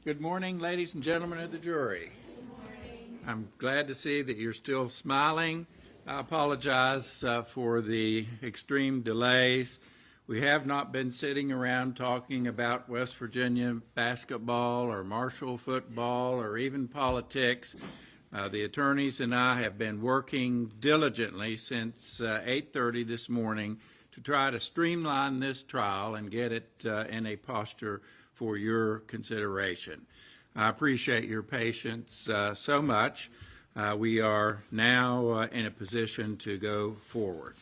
Good morning, ladies and gentlemen of the jury. I'm glad to see that you're still smiling. I apologize for the extreme delays. We have not been sitting around talking about West Virginia basketball or Marshall football or even politics. The attorneys and I have been working diligently since 8:30 this morning to try to streamline this trial and get it in a posture for your consideration. I appreciate your patience so much. We are now in a position to go forward.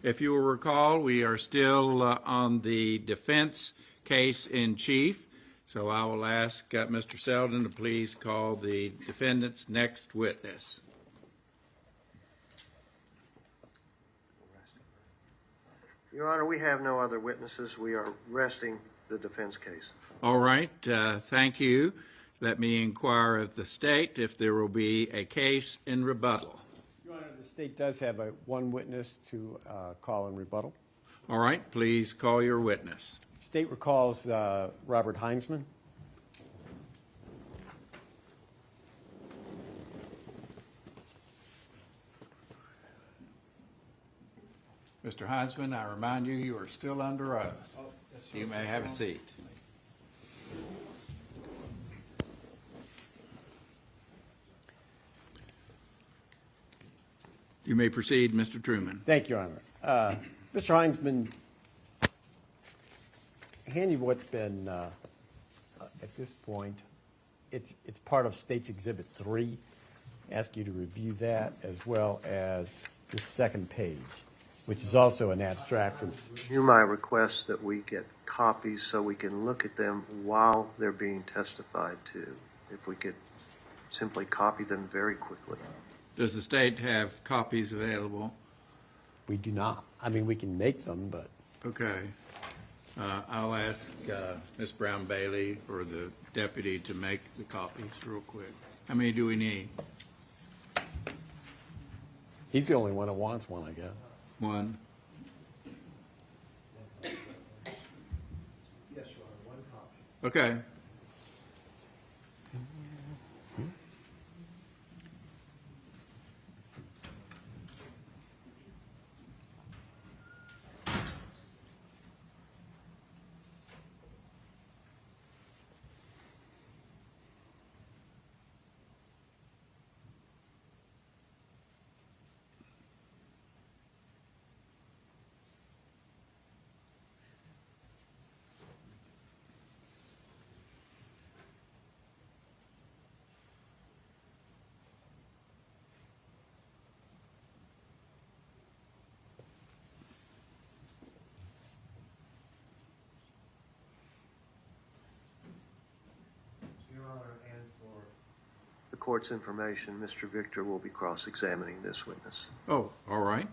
If you will recall, we are still on the defense case in chief, so I will ask Mr. Selden to please call the defendant's next witness. Your Honor, we have no other witnesses. We are resting the defense case. All right, thank you. Let me inquire of the state if there will be a case in rebuttal. Your Honor, the state does have one witness to call in rebuttal. All right, please call your witness. State recalls Robert Hinman. Mr. Hinman, I remind you, you are still under oath. You may have a seat. You may proceed, Mr. Truman. Thank you, Your Honor. Mr. Hinman, handy what's been, at this point, it's part of State's Exhibit 3. Ask you to review that as well as the second page, which is also an abstract from... You might request that we get copies so we can look at them while they're being testified to. If we could simply copy them very quickly. Does the state have copies available? We do not. I mean, we can make them, but... Okay. I'll ask Ms. Brown-Bailey or the deputy to make the copies real quick. How many do we need? He's the only one that wants one, I guess. One. Yes, Your Honor, one copy. Okay. The court's information, Mr. Victor will be cross-examining this witness. Oh, all right.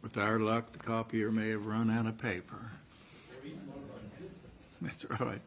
With our luck, the copier may have run out of paper. That's right.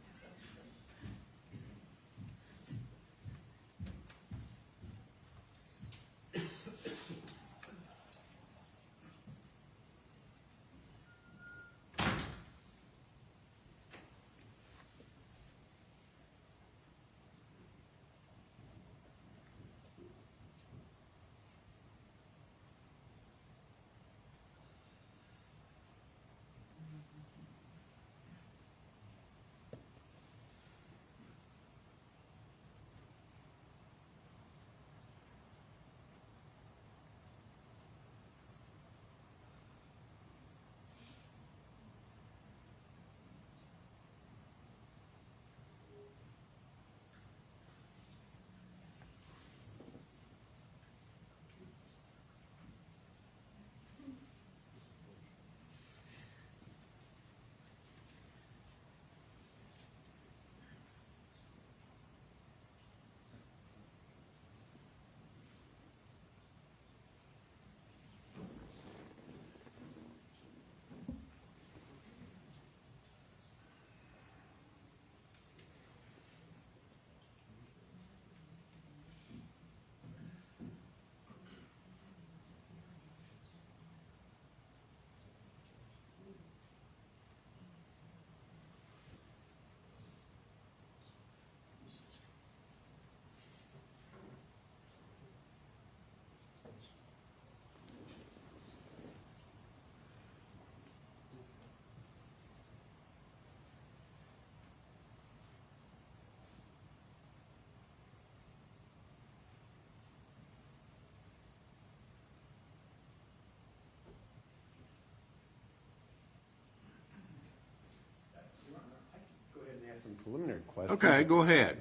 Go ahead and ask some preliminary questions. Okay, go ahead.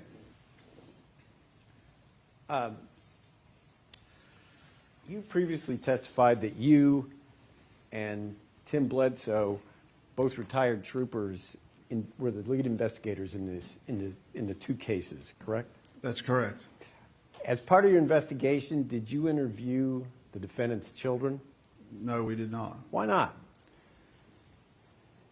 You previously testified that you and Tim Bledsoe, both retired troopers, were the lead investigators in the two cases, correct? That's correct. As part of your investigation, did you interview the defendant's children? No, we did not. Why not?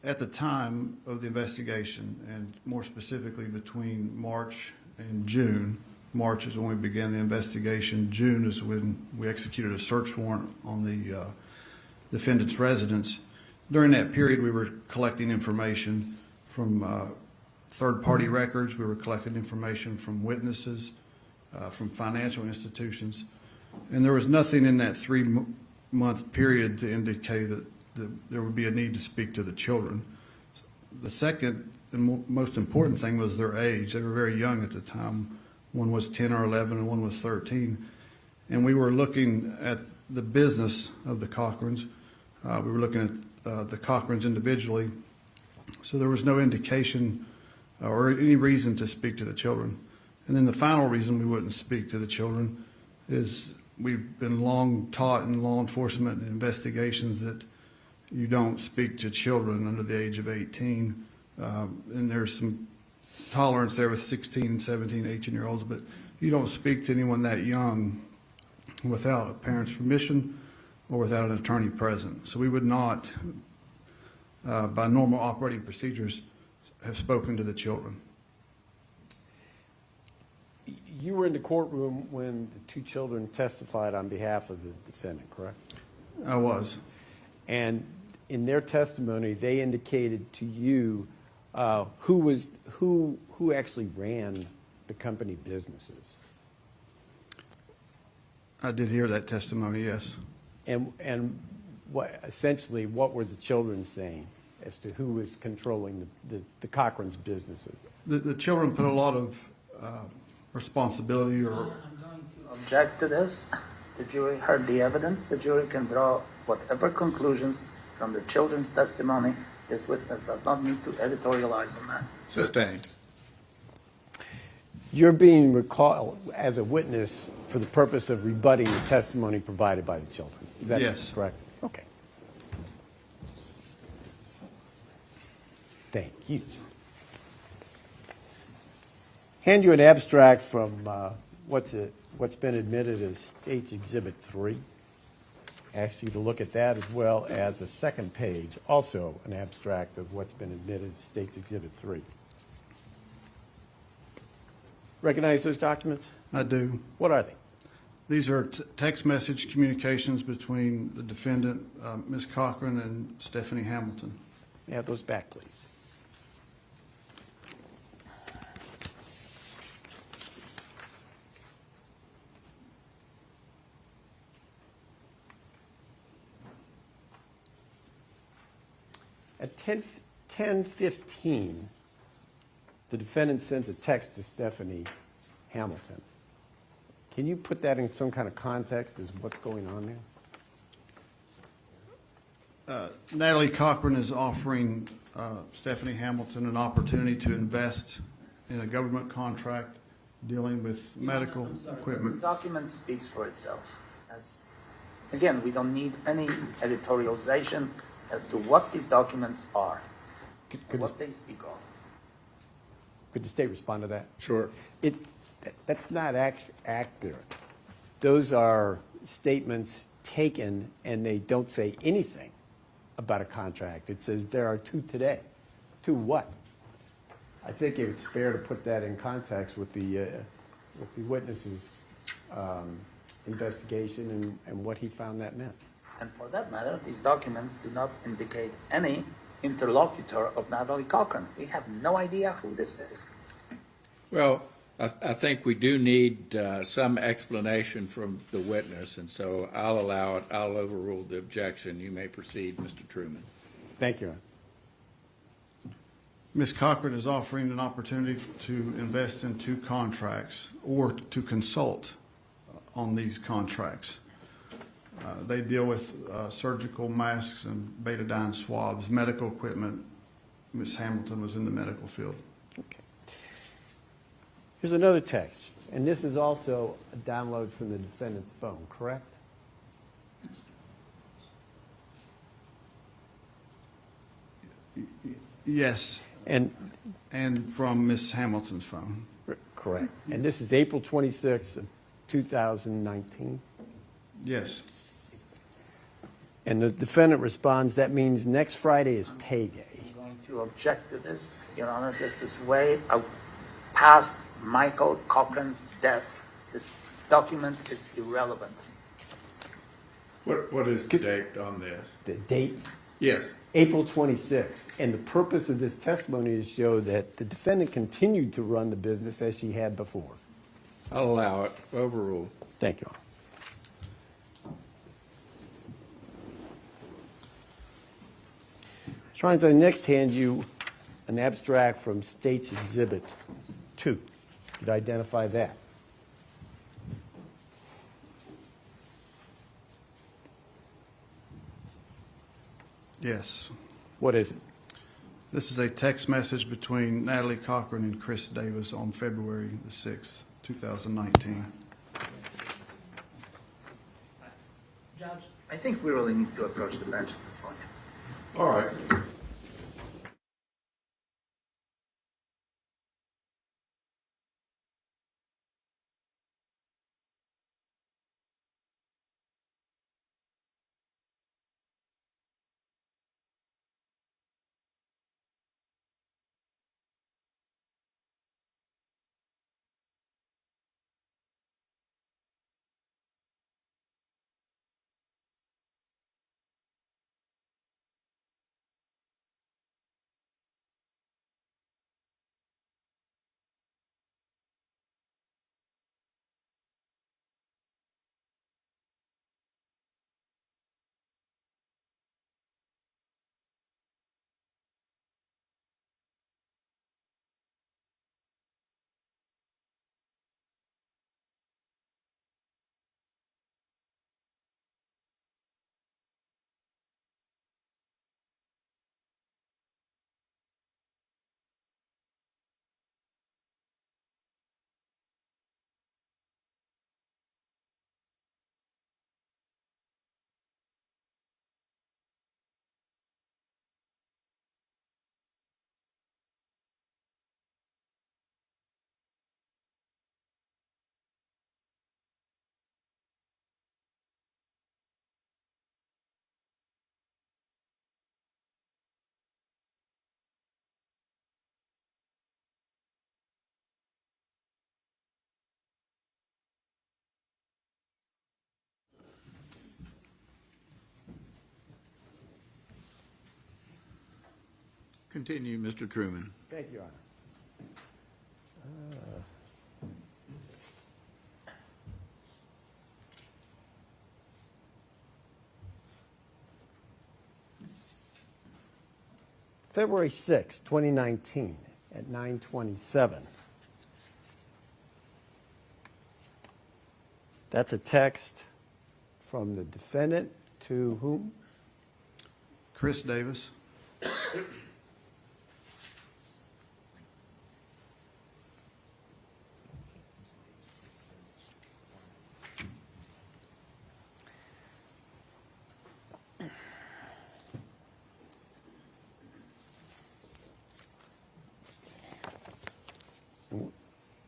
At the time of the investigation, and more specifically between March and June, March is when we began the investigation. June is when we executed a search warrant on the defendant's residence. During that period, we were collecting information from third-party records. We were collecting information from witnesses, from financial institutions. And there was nothing in that 3-month period to indicate that there would be a need to speak to the children. The second and most important thing was their age. They were very young at the time. One was 10 or 11 and one was 13. And we were looking at the business of the Cochrans. We were looking at the Cochrans individually. So there was no indication or any reason to speak to the children. And then the final reason we wouldn't speak to the children is we've been long taught in law enforcement and investigations that you don't speak to children under the age of 18. And there's some tolerance there with 16, 17, 18-year-olds, but you don't speak to anyone that young without a parent's permission or without an attorney present. So we would not, by normal operating procedures, have spoken to the children. You were in the courtroom when the two children testified on behalf of the defendant, correct? I was. And in their testimony, they indicated to you who actually ran the company businesses. I did hear that testimony, yes. And essentially, what were the children saying as to who was controlling the Cochran's businesses? The children put a lot of responsibility or... I'm going to object to this. The jury heard the evidence. The jury can draw whatever conclusions from the children's testimony. This witness does not need to editorialize on that. Sustained. You're being recalled as a witness for the purpose of rebutting the testimony provided by the children. Is that Yes. correct? Okay. Thank you. Hand you an abstract from what's been admitted as State's Exhibit 3. Ask you to look at that as well as the second page, also an abstract of what's been admitted as State's Exhibit 3. Recognize those documents? I do. What are they? These are text message communications between the defendant, Ms. Cochran, and Stephanie Hamilton. May I have those back, please? At 10:15, the defendant sends a text to Stephanie Hamilton. Can you put that in some kind of context as what's going on there? Natalie Cochran is offering Stephanie Hamilton an opportunity to invest in a government contract dealing with medical The equipment. document speaks for itself. Again, we don't need any editorialization as to what these documents are, and what they speak of. Could the state respond to that? Sure. That's not accurate. Those are statements taken, and they don't say anything about a contract. It says there are two today. Two what? I think it's fair to put that in context with the witness's investigation and what he found that meant. And for that matter, these documents do not indicate any interlocutor of Natalie Cochran. We have no idea who this is. Well, I think we do need some explanation from the witness, and so I'll allow it. I'll overrule the objection. You may proceed, Mr. Truman. Thank you, Your Honor. Ms. Cochran is offering an opportunity to invest in two contracts or to consult on these contracts. They deal with surgical masks and betadine swabs, medical equipment. Ms. Hamilton was in the medical field. Okay. Here's another text, and this is also a download from the defendant's phone, correct? Yes, And from Ms. Hamilton's phone. correct. And this is April 26th of 2019. Yes. And the defendant responds, that means next Friday is payday. I'm going to object to this, Your Honor. This is way out past Michael Cochran's death. This document is irrelevant. What is the date on this? The date, Yes. April 26th. And the purpose of this testimony is to show that the defendant continued to run the business as she had before. I'll allow it. Overrule. Thank you, Your Honor. Shrines, I next hand you an abstract from State's Exhibit 2. Could you identify that? Yes. What is it? This is a text message between Natalie Cochran and Chris Davis on February the 6th, 2019. Judge, I think we really need to approach the bench at this point. All right. Continue, Mr. Truman. Thank you, Your Honor. February 6, 2019, at 9:27. That's a text from the defendant to whom? Chris Davis.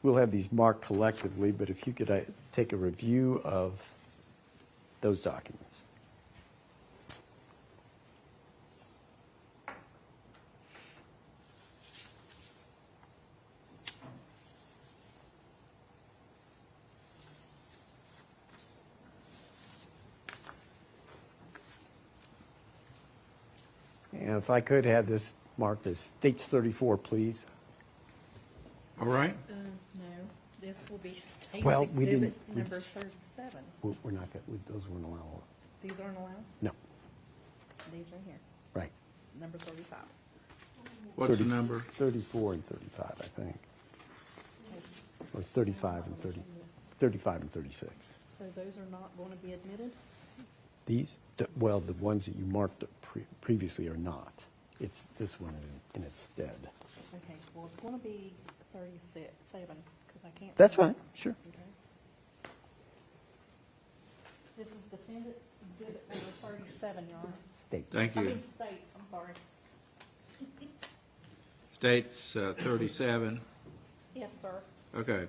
We'll have these marked collectively, but if you could take a review of those documents. And if I could have this marked as States 34, please. All right? No, this will be State's Well, we Exhibit didn't- number 37. We're not, those weren't allowed. These aren't allowed? No, These right here, right. number 35. What's the 30 number? 34 and 35, I think. Or 35 and 30, 35 and 36. So those are not going to be admitted? These, well, the ones that you marked previously are not. It's this one in its stead. Okay, well, it's going to be 37, because I can't. That's remember. fine, sure. Okay. This is Defendant's Exhibit number 37, Your Honor. States. Thank I you. mean, States, I'm sorry. States 37. Yes, sir. Okay.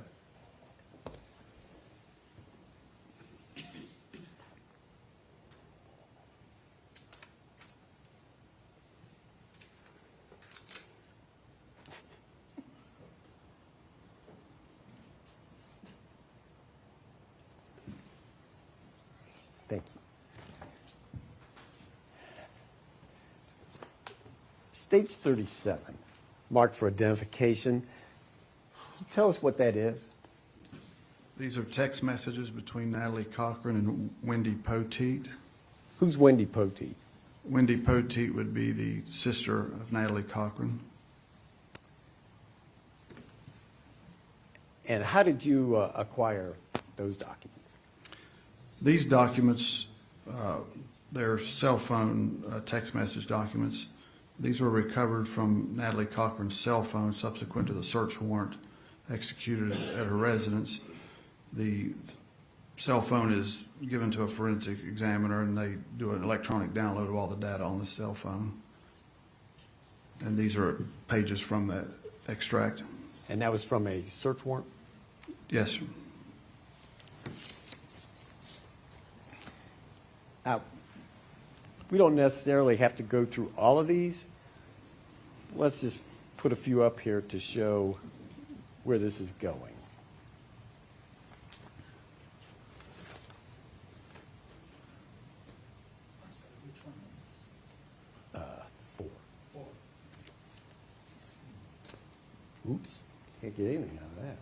Thank you. States 37, marked for identification. Can you tell us what that is? These are text messages between Natalie Cochran and Wendy Poteet. Who's Wendy Poteet? Wendy Poteet would be the sister of Natalie Cochran. And how did you acquire those documents? These documents, they're cell phone text message documents. These were recovered from Natalie Cochran's cell phone subsequent to the search warrant executed at her residence. The cell phone is given to a forensic examiner, and they do an electronic download of all the data on the cell phone. And these are pages from that extract. And that was from a search warrant? Yes, sir. Now, we don't necessarily have to go through all of these. Let's just put a few up here to show where this is going. I'm sorry, which one is this? 4. 4. Oops, can't get anything out of that.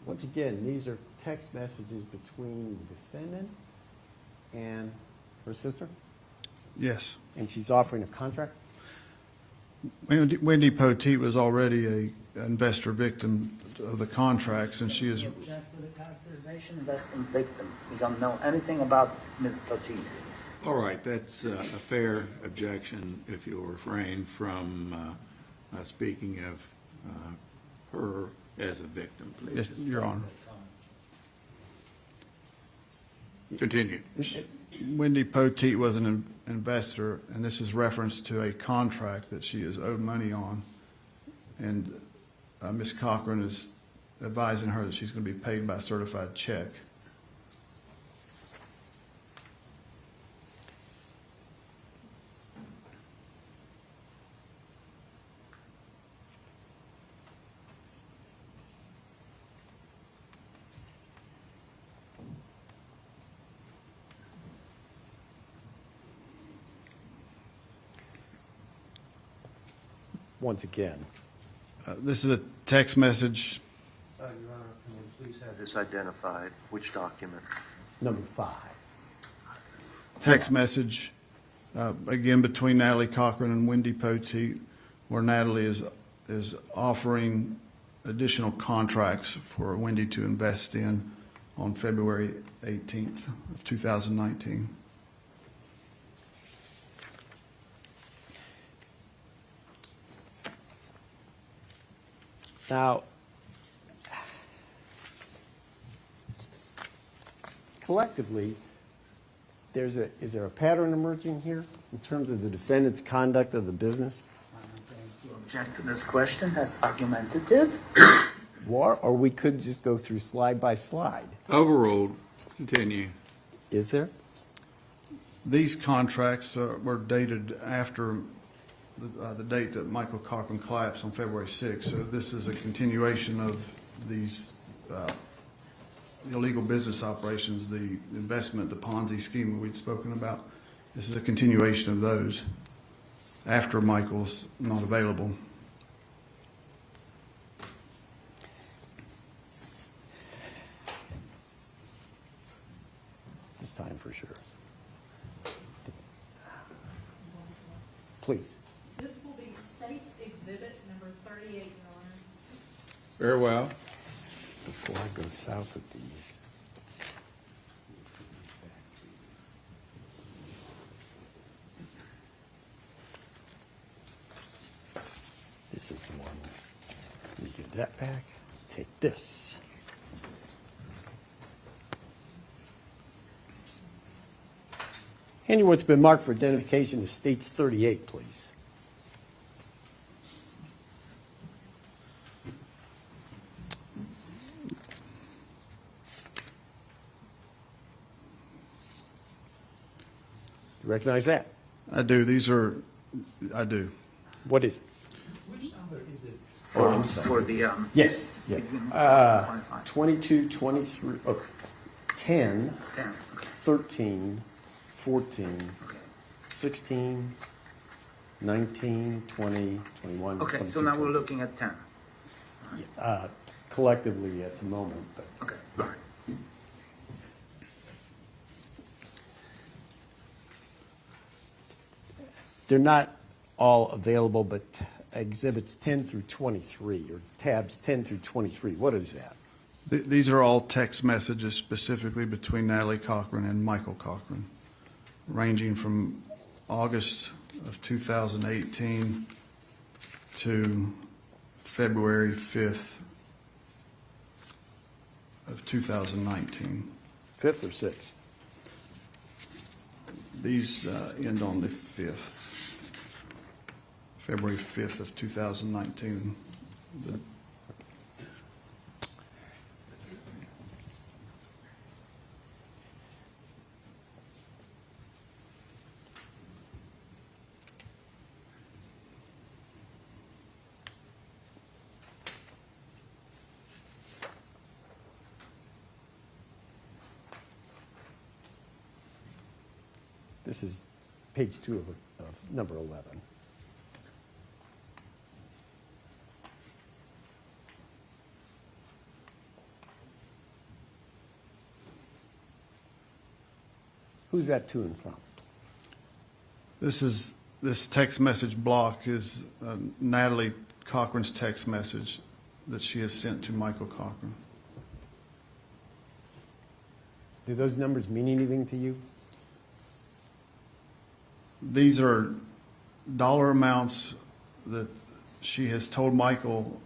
Once again, these are text messages between the defendant and her sister, Yes. and she's offering a contract? Wendy Poteet was already an investor victim of the contracts, and she is, We object to the characterization investing victim. We don't know anything about Ms. Poteet. All right, that's a fair objection if you'll refrain from speaking of her as a victim, Yes, please. Your Honor. Continue. Wendy Poteet was an investor, and this is reference to a contract that she is owed money on. And Ms. Cochran is advising her that she's going to be paid by certified check. Once again, This is a text message. Your Honor, can we please have this identified? Which document? number 5. Text message, again, between Natalie Cochran and Wendy Poteet, where Natalie is offering additional contracts for Wendy to invest in on February 18th of 2019. Now, collectively, is there a pattern emerging here in terms of the defendant's conduct of the business? You object to this question? That's argumentative. Or we could just go through slide by slide. Overruled. Continue. Is there? These contracts were dated after the date that Michael Cochran collapsed on February 6th. So this is a continuation of these illegal business operations, the investment, the Ponzi scheme that we'd spoken about. This is a continuation of those after Michael's not available. This time for sure. Please. This will be State's Exhibit number 38, Your Honor. Very well. Before I go south of these. This is the one. Let me give that back. Take this. Handy what's been marked for identification is States 38, please. You recognize that? I do. I do. What is it? Which number is it? Oh, I'm sorry. For the, Yes. Yeah. beginning, 22, 23, 10, 10, okay, 13, 14, okay. 16, 19, 20, 21, Okay, 22, so now we're 23. looking at 10. Collectively at the moment, but Okay, all right. they're not all available, but exhibits 10 through 23, or tabs 10 through 23, what is that? These are all text messages specifically between Natalie Cochran and Michael Cochran, ranging from August of 2018 to February 5th of 2019. 5th or 6th? These end on the 5th, February 5th of 2019. This is page 2 of number 11. Who's that to and from? This text message block is Natalie Cochran's text message that she has sent to Michael Cochran. Do those numbers mean anything to you? These are dollar amounts that she has told Michael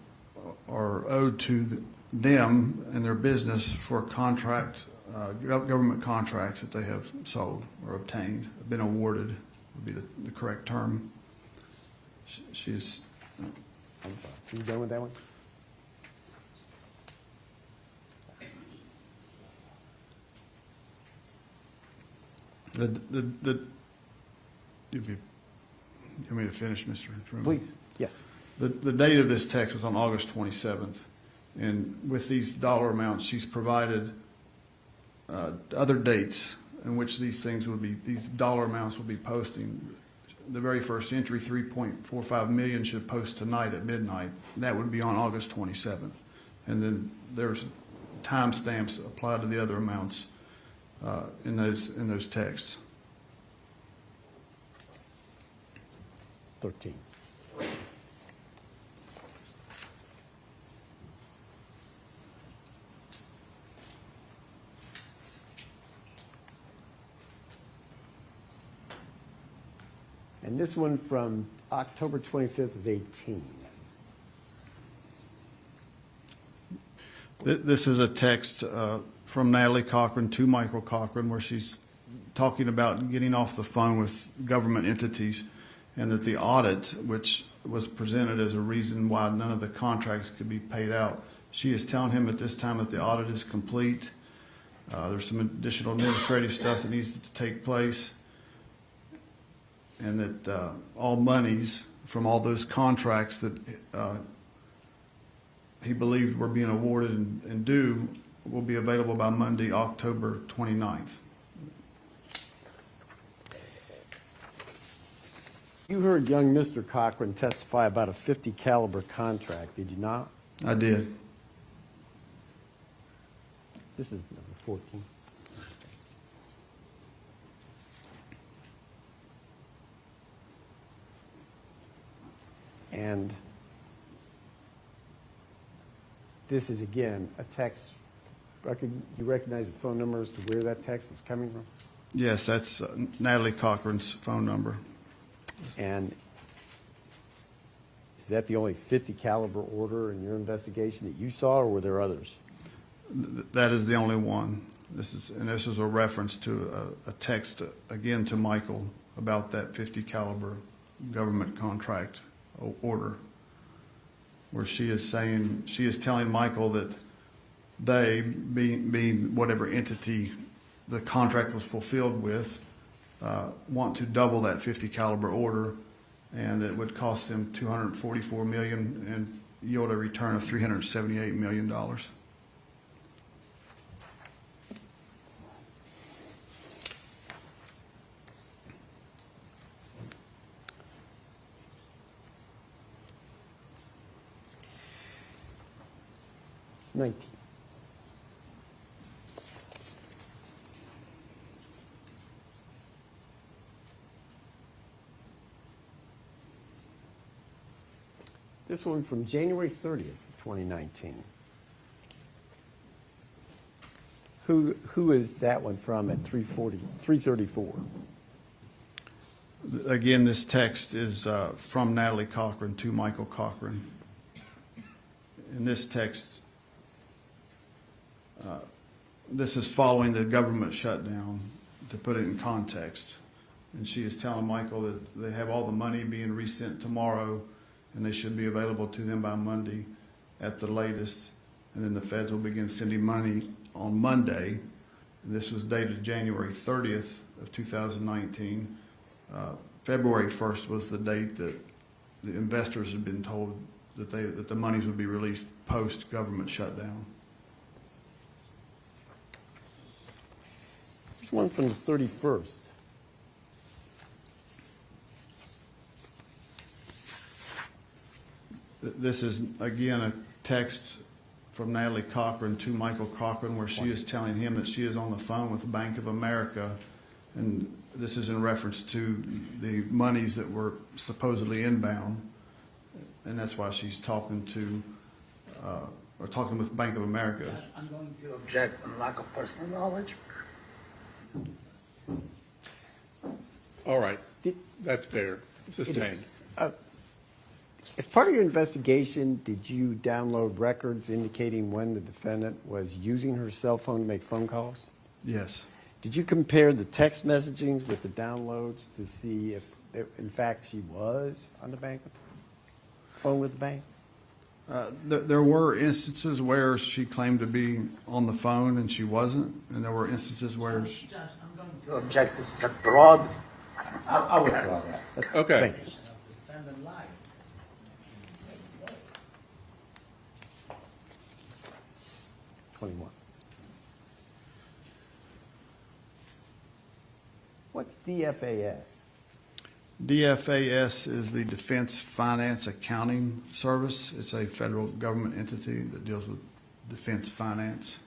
are owed to them and their business for contract, government contracts that they have sold or obtained, been awarded, would be the correct term. She's, I'm sorry. Are you done with that one? you want me to finish, Mr. Truman? Please, yes. The date of this text was on August 27th, and with these dollar amounts, she's provided other dates in which these dollar amounts will be posting. The very first entry, 3.45 million, should post tonight at midnight. That would be on August 27th. And then there's timestamps applied to the other amounts in those texts. 13. And this one from October 25th of 18. This is a text from Natalie Cochran to Michael Cochran where she's talking about getting off the phone with government entities and that the audit, which was presented as a reason why none of the contracts could be paid out, she is telling him at this time that the audit is complete. There's some additional administrative stuff that needs to take place, and that all monies from all those contracts that he believed were being awarded and due will be available by Monday, October 29th. You heard young Mr. Cochran testify about a .50 caliber contract, did you not? I did. This is number 14. And this is, again, a text. You recognize the phone number as to where that text is coming from? Yes, that's Natalie Cochran's phone number. And is that the only .50 caliber order in your investigation that you saw, or were there others? That is the only one. This is a reference to a text, again, to Michael about that .50 caliber government contract order, where she is telling Michael that they, being whatever entity the contract was fulfilled with, want to double that .50 caliber order, and it would cost them $244 million and yield a return of $378 million. This one from January 30th, 2019. Who is that one from at 334? Again, this text is from Natalie Cochran to Michael Cochran. In this text, this is following the government shutdown, to put it in context. And she is telling Michael that they have all the money being resent tomorrow, and they should be available to them by Monday at the latest. And then the feds will begin sending money on Monday. This was dated January 30th of 2019. February 1st was the date that the investors had been told that the monies would be released post-government shutdown. There's one from the 31st. This is, again, a text from Natalie Cochran to Michael Cochran where she is telling him that she is on the phone with Bank of America, and this is in reference to the monies that were supposedly inbound, and that's why she's talking with Bank of America. I'm going to object on lack of personal knowledge. All right, that's fair. Sustained. As part of your investigation, did you download records indicating when the defendant was using her cell phone to make phone calls? Yes. Did you compare the text messagings with the downloads to see if, in fact, she was on the bank, phone with the bank? There were instances where she claimed to be on the phone and she wasn't, and there were instances where Judge, I'm going to object. This is a broad. I'll withdraw that. Okay. Thank you. defendant lied. 21. What's DFAS? DFAS is the Defense Finance Accounting Service. It's a federal government entity that deals with defense finance.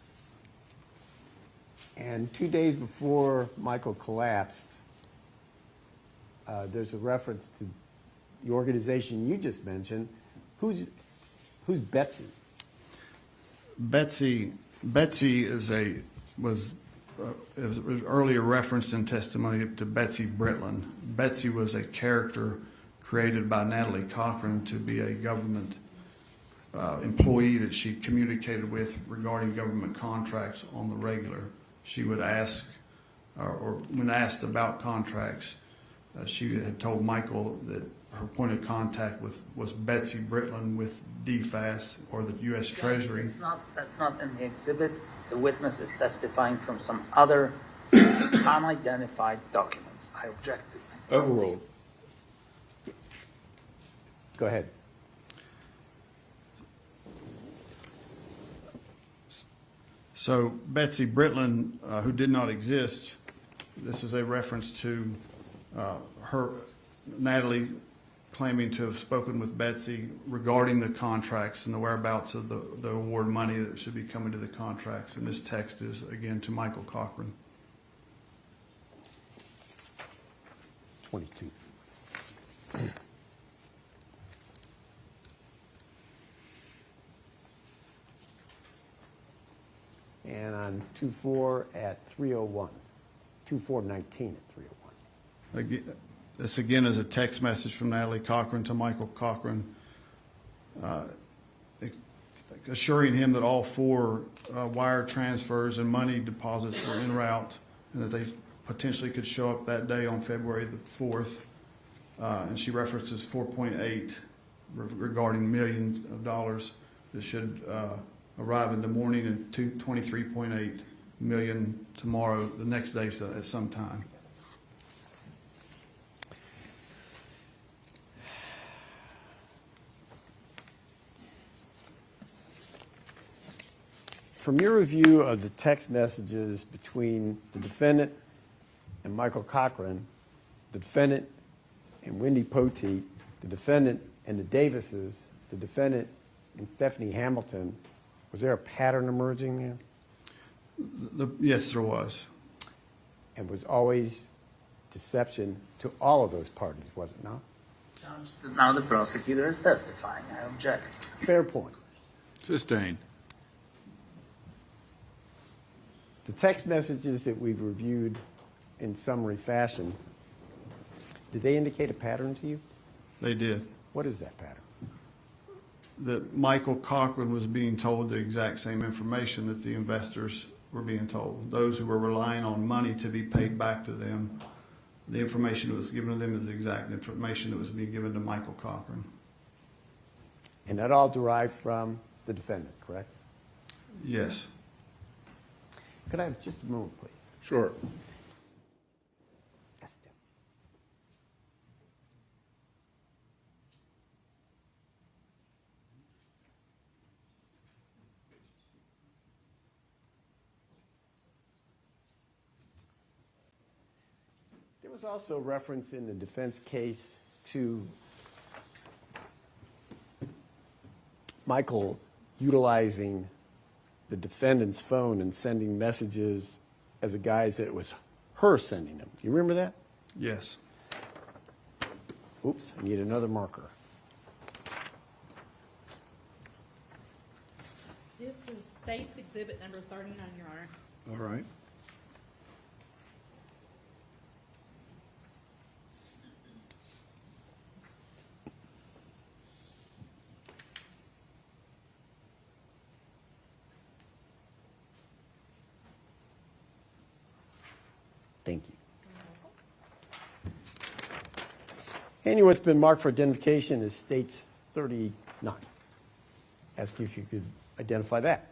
And 2 days before Michael collapsed, there's a reference to the organization you just mentioned. Who's Betsy? Betsy was earlier referenced in testimony to Betsy Britland. Betsy was a character created by Natalie Cochran to be a government employee that she communicated with regarding government contracts on the regular. She would ask, or when asked about contracts, she had told Michael that her point of contact was Betsy Britland with DFAS or the U.S. Treasury. That's not in the exhibit. The witness is testifying from some other unidentified documents. I object to it. Overruled. Go ahead. So Betsy Britland, who did not exist, this is a reference to Natalie claiming to have spoken with Betsy regarding the contracts and the whereabouts of the award money that should be coming to the contracts. And this text is, again, to Michael Cochran. 22. And on 2-4 at 3:01. 2-4-19 at 3:01. Again, this again is a text message from Natalie Cochran to Michael Cochran, assuring him that all 4 wire transfers and money deposits were en route and that they potentially could show up that day on February the 4th. And she references 4.8 regarding millions of dollars that should arrive in the morning and 23.8 million tomorrow, the next day at some time. From your review of the text messages between the defendant and Michael Cochran, the defendant and Wendy Poteet, the defendant and the Davises, the defendant and Stephanie Hamilton, was there a pattern emerging there? Yes, there was. And was always deception to all of those parties, was it not? Judge, now the prosecutor is testifying. I object. Fair point. Sustained. The text messages that we've reviewed in summary fashion, did they indicate a pattern to you? They did. What is that pattern? That Michael Cochran was being told the exact same information that the investors were being told. Those who were relying on money to be paid back to them, the information that was given to them is the exact information that was being given to Michael Cochran. And that all derived from the defendant, correct? Yes. Could I have just a moment, please? Sure. Yes, Tim. There was also reference in the defense case to Michael utilizing the defendant's phone and sending messages as a guise that it was her sending them. Do you remember that? Yes. Oops, I need another marker. This is State's Exhibit number 39, Your Honor. All right. Thank you. Anyway, it's been marked for identification as States 39. Ask you if you could identify that.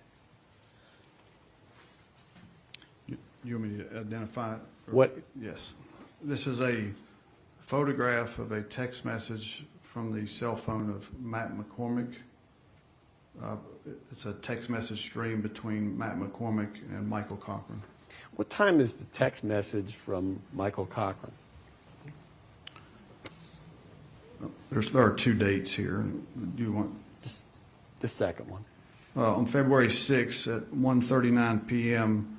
You want me to identify it? What? Yes. This is a photograph of a text message from the cell phone of Matt McCormick. It's a text message stream between Matt McCormick and Michael Cochran. What time is the text message from Michael Cochran? There are two dates here. Do you want? The second one. On February 6th at 1:39 p.m.,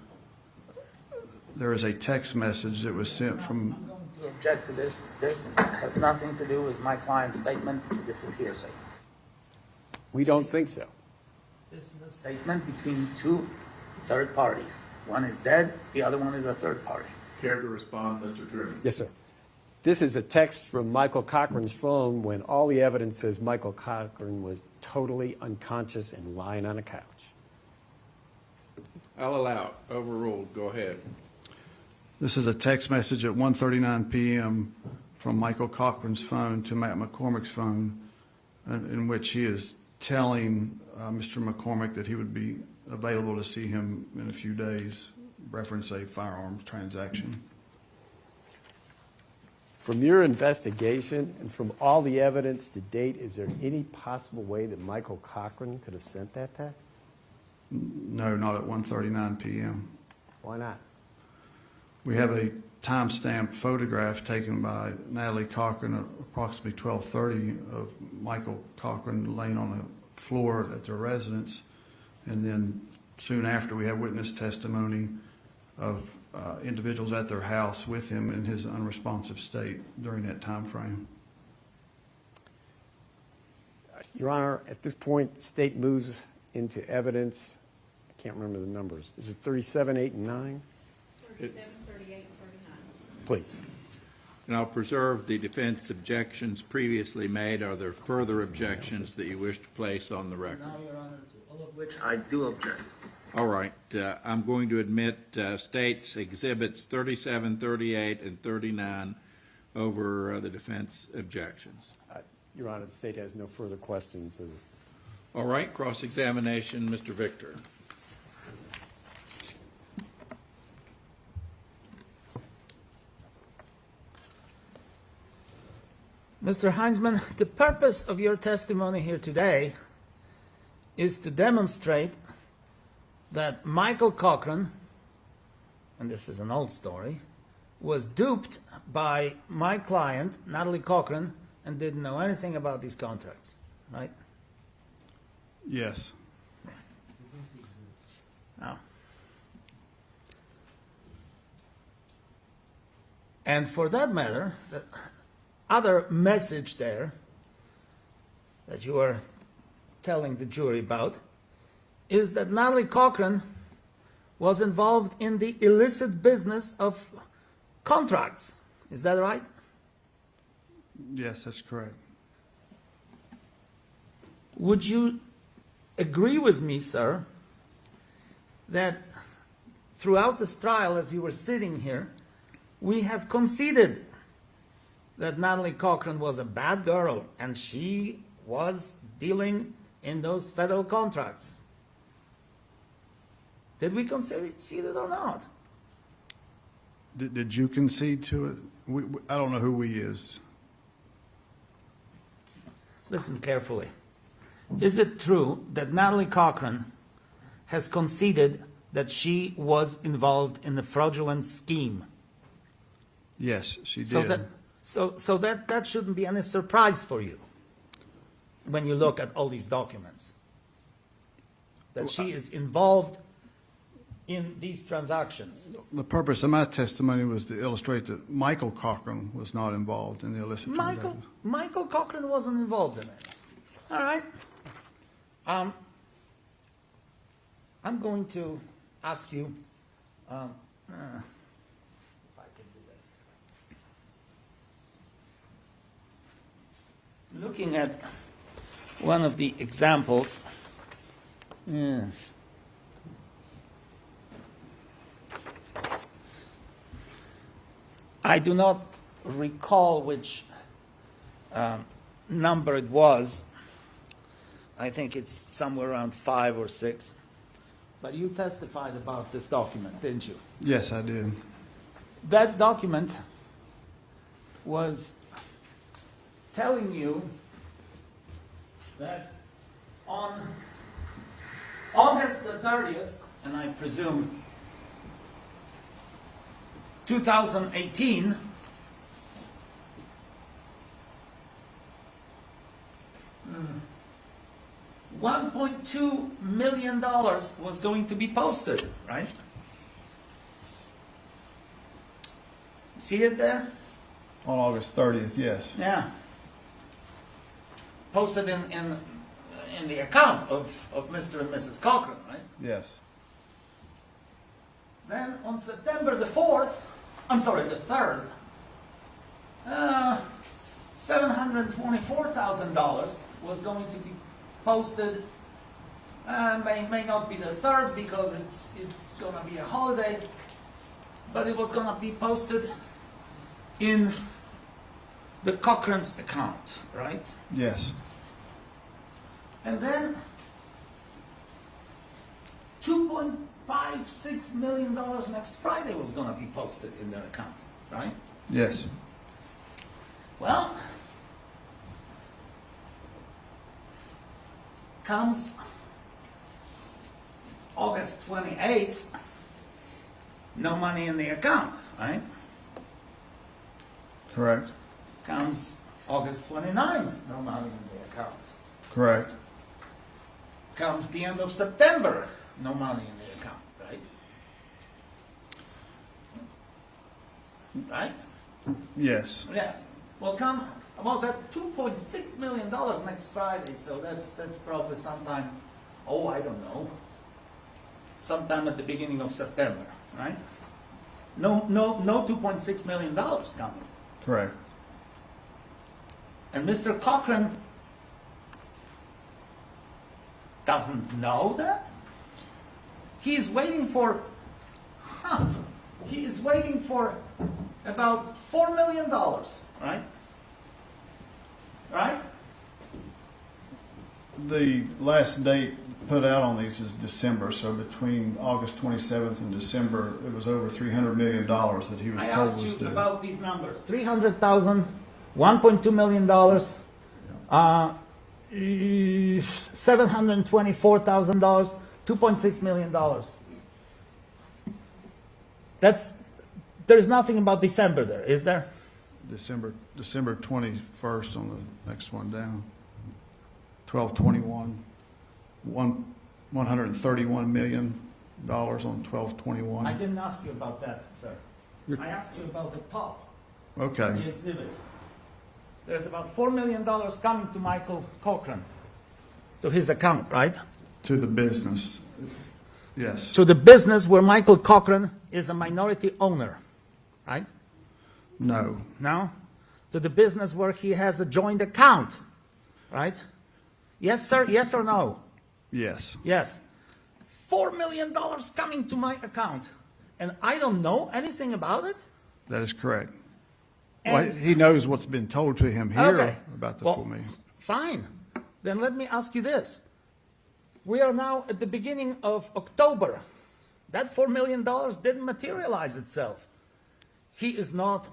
there is a text message that was sent from. I'm going to object to this. This has nothing to do with my client's statement. This is hearsay. We don't think so. This is a statement between two third parties. One is dead, the other one is a third party. Care to respond, Mr. Truman? Yes, sir. This is a text from Michael Cochran's phone when all the evidence says Michael Cochran was totally unconscious and lying on a couch. I'll allow it. Overruled. Go ahead. This is a text message at 1:39 p.m. from Michael Cochran's phone to Matt McCormick's phone, in which he is telling Mr. McCormick that he would be available to see him in a few days, reference a firearms transaction. From your investigation and from all the evidence to date, is there any possible way that Michael Cochran could have sent that text? No, not at 1:39 p.m. Why not? We have a timestamped photograph taken by Natalie Cochran at approximately 12:30 of Michael Cochran laying on the floor at their residence. And then soon after, we have witness testimony of individuals at their house with him in his unresponsive state during that time frame. Your Honor, at this point, the state moves into evidence. I can't remember the numbers. Is it 37, 8, and 9? 37, 38, and 39. Please. And I'll preserve the defense objections previously made. Are there further objections that you wish to place on the record? Now, Your Honor, to all of which I do object. All right. I'm going to admit States Exhibits 37, 38, and 39 over the defense objections. Your Honor, the state has no further questions. All right. Cross-examination, Mr. Victor. Mr. Heinzman, the purpose of your testimony here today is to demonstrate that Michael Cochran, and this is an old story, was duped by my client, Natalie Cochran, and didn't know anything about these contracts, right? Yes. Now, and for that matter, the other message there that you are telling the jury about is that Natalie Cochran was involved in the illicit business of contracts. Is that right? Yes, that's correct. Would you agree with me, sir, that throughout this trial, as you were sitting here, we have conceded that Natalie Cochran was a bad girl and she was dealing in those federal contracts? Did we concede it or not? Did you concede to it? I don't know who we is. Listen carefully. Is it true that Natalie Cochran has conceded that she was involved in the fraudulent scheme? Yes, she did. So that shouldn't be any surprise for you when you look at all these documents. That she is involved in these transactions. The purpose of my testimony was to illustrate that Michael Cochran was not involved in the illicit transactions. Michael Cochran wasn't involved in it. All right. I'm going to ask you if I can do this. Looking at one of the examples. I do not recall which number it was. I think it's somewhere around 5 or 6. But you testified about this document, didn't you? Yes, I did. That document was telling you that on August the 30th, and I presume 2018, $1.2 million was going to be posted, right? See it there? On August 30th, yes. Yeah. Posted in the account of Mr. and Mrs. Cochran, right? Yes. Then on September the 4th, I'm sorry, the 3rd, $724,000 was going to be posted. May not be the 3rd because it's going to be a holiday, but it was going to be posted in the Cochran's account, right? Yes. And then $2.56 million next Friday was going to be posted in their account, right? Yes. Well, comes August 28th, no money in the account, right? Correct. Comes August 29th, no money in the account. Correct. Comes the end of September, no money in the account, right? Right? Yes. Yes. Well, that $2.6 million next Friday, so that's probably sometime, I don't know, sometime at the beginning of September, right? No $2.6 million coming. Correct. And Mr. Cochran doesn't know that? He is waiting for about $4 million, right? Right? The last date put out on these is December, so between August 27th and December, it was over $300 million that he was I told asked was you due. about these numbers. 300,000, $1.2 million, $724,000, $2.6 million. There's nothing about December there, is there? December 21st on the next one down. 12/21, $131 million on 12/21. I didn't ask you about that, sir. I asked you about the top, Okay. the exhibit. There's about $4 million coming to Michael Cochran, to his account, right? To the business. Yes. To the business where Michael Cochran is a minority owner, right? No. No? To the business where he has a joint account, right? Yes, sir? Yes or no? Yes. Yes. $4 million coming to my account, and I don't know anything about it? That is correct. And- Well, he knows what's been told to him here Okay. about the Well, $4 million. Fine. Then let me ask you this. We are now at the beginning of October. That $4 million didn't materialize itself. He is not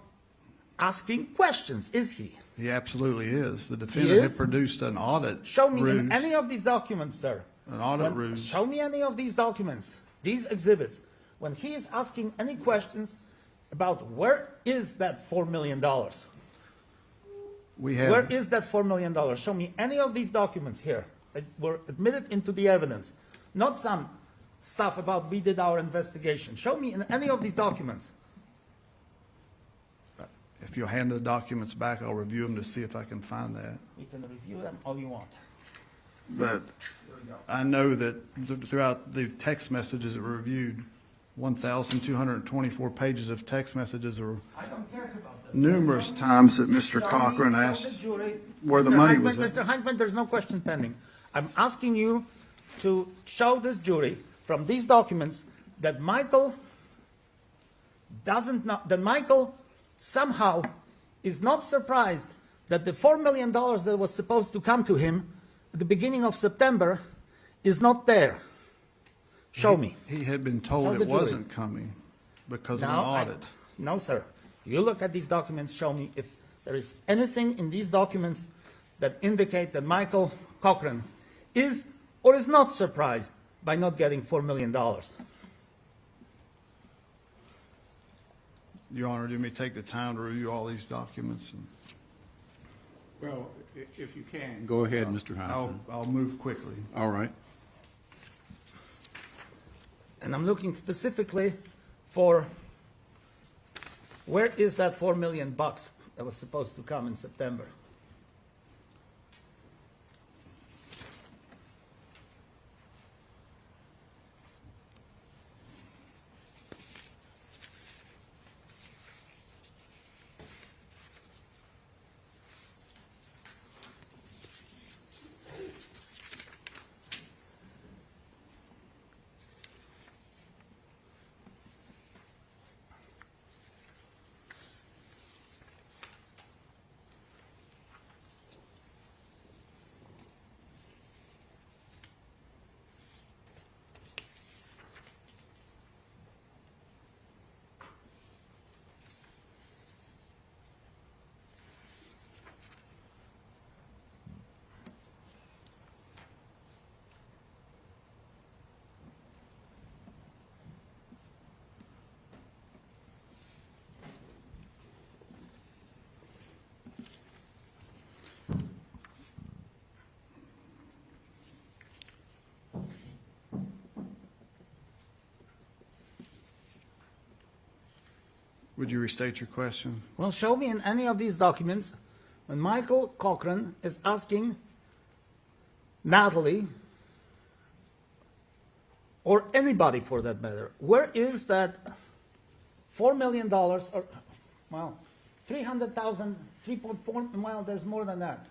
asking questions, is he? He absolutely is. The defendant had is? produced an audit Show me ruse. in any of these documents, sir. An audit ruse. Show me any of these documents, these exhibits. When he is asking any questions about where is that $4 million? We have. Where is that $4 million? Show me any of these documents here that were admitted into the evidence. Not some stuff about we did our investigation. Show me in any of these documents. If you'll hand the documents back, I'll review them to see if I can find that. You can review them all you want. But I know that throughout the text messages that were reviewed, 1,224 pages of text messages are I don't care about this. numerous times that Mr. Cochran Show the asked jury. where the Mr. money Heinzman, was at. Mr. Heinzman, there's no question pending. I'm asking you to show this jury from these documents that Michael doesn't know, that Michael somehow is not surprised that the $4 million that was supposed to come to him at the beginning of September is not there. Show me. He had been Show told the it jury. wasn't coming because of an No, audit. no, sir. You look at these documents, show me if there is anything in these documents that indicate that Michael Cochran is or is not surprised by not getting $4 million. Your Honor, do you want me to take the time to review all these documents? Well, if you can. Go ahead, Mr. Hinman. I'll move quickly. All right. And I'm looking specifically for where is that $4 million that was supposed to come in September? Would you restate your question? Well, show me in any of these documents when Michael Cochran is asking Natalie, or anybody for that matter, where is that $4 million, or, well, 300,000, 3.4, well, there's more than that.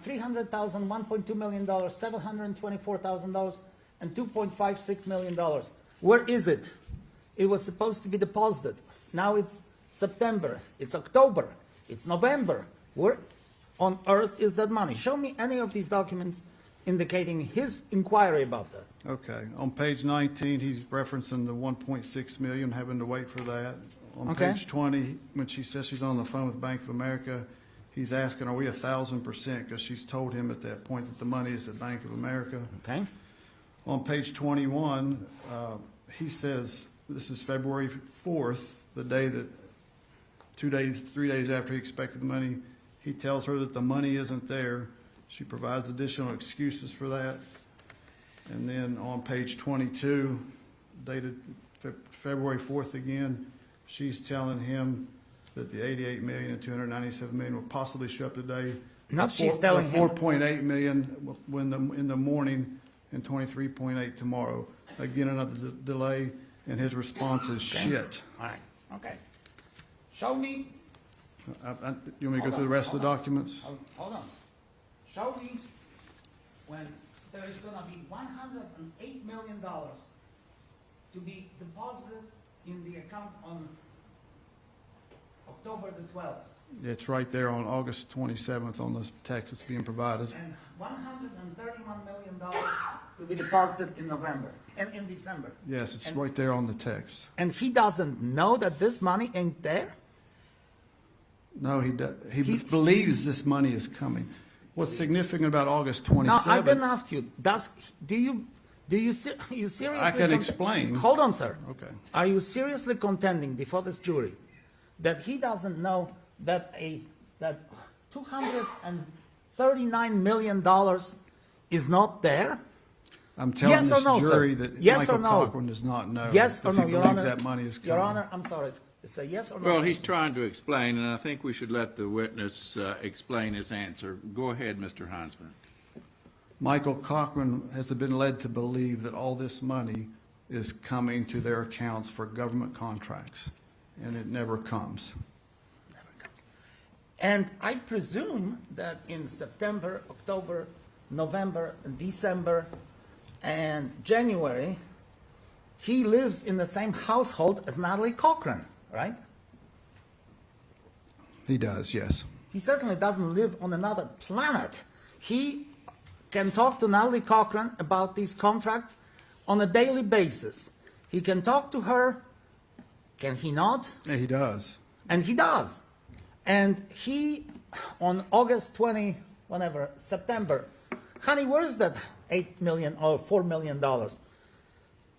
300,000, $1.2 million, $724,000, and $2.56 million. Where is it? It was supposed to be deposited. Now it's September, it's October, it's November. Where on earth is that money? Show me any of these documents indicating his inquiry about that. Okay. On page 19, he's referencing the 1.6 million, having to wait for that. On Okay. page 20, when she says she's on the phone with Bank of America, he's asking, are we 1,000%? Because she's told him at that point that the money is at Bank of America. Okay? On page 21, he says, this is February 4th, the day that 3 days after he expected the money, he tells her that the money isn't there. She provides additional excuses for that. And then on page 22, dated February 4th again, she's telling him that the 88 million and 297 million will possibly show up today. Not she's telling him. 4.8 million in the morning and 23.8 tomorrow. Again, another delay, and his response is shit. All right. Okay. Show me. You want me to go through the rest of the documents? Hold on. Show me when there is going to be $108 million to be deposited in the account on October the 12th. It's right there on August 27th on the text that's being provided. And $131 million to be deposited in November and in December. Yes, it's And- right there on the text. And he doesn't know that this money ain't there? No, he believes this money is coming. What's significant about August 27th? No, I didn't ask you. You seriously? I can explain. Hold on, sir. Okay. Are you seriously contending before this jury that he doesn't know that that $239 million is not there? I'm telling Yes or this no, sir? jury that Yes or Michael no? Cochran does not know. Yes or because no, he Your believes Honor? that money is coming. Your Honor, I'm sorry. It's a yes or no. Well, he's trying to explain, and I think we should let the witness explain his answer. Go ahead, Mr. Hinman. Michael Cochran has been led to believe that all this money is coming to their accounts for government contracts, and it never comes. And I presume that in September, October, November, December, and January, he lives in the same household as Natalie Cochran, right? He does, yes. He certainly doesn't live on another planet. He can talk to Natalie Cochran about these contracts on a daily basis. He can talk to her, can he not? Yeah, he does. And he does. And he, on August 20, whenever, September, honey, where is that $8 million or $4 million?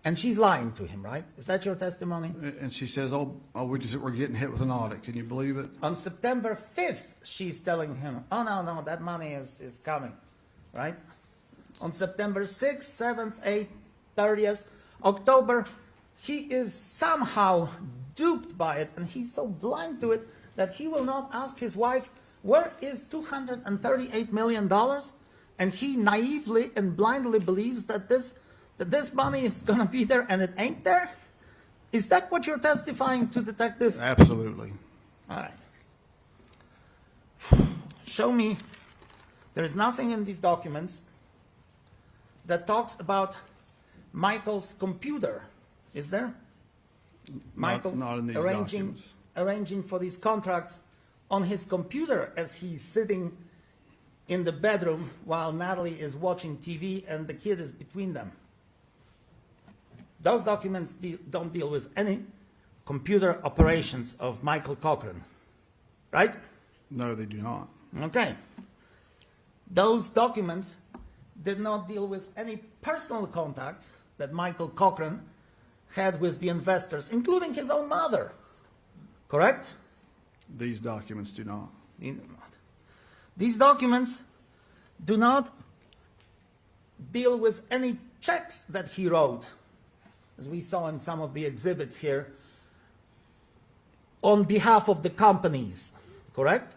And she's lying to him, right? Is that your testimony? And she says, we're getting hit with an audit. Can you believe it? On September 5th, she's telling him, oh, no, that money is coming, right? On September 6th, 7th, 8th, 30th, October, he is somehow duped by it, and he's so blind to it that he will not ask his wife, where is $238 million? And he naively and blindly believes that this money is going to be there and it ain't there? Is that what you're testifying to, Detective? Absolutely. All right. Show me. There is nothing in these documents that talks about Michael's computer. Is there? Michael not in these documents. Arranging for these contracts on his computer as he's sitting in the bedroom while Natalie is watching TV and the kid is between them. Those documents don't deal with any computer operations of Michael Cochran, right? No, they do not. Okay. Those documents did not deal with any personal contacts that Michael Cochran had with the investors, including his own mother, correct? These documents do not. These documents do not deal with any checks that he wrote, as we saw in some of the exhibits here, on behalf of the companies, correct?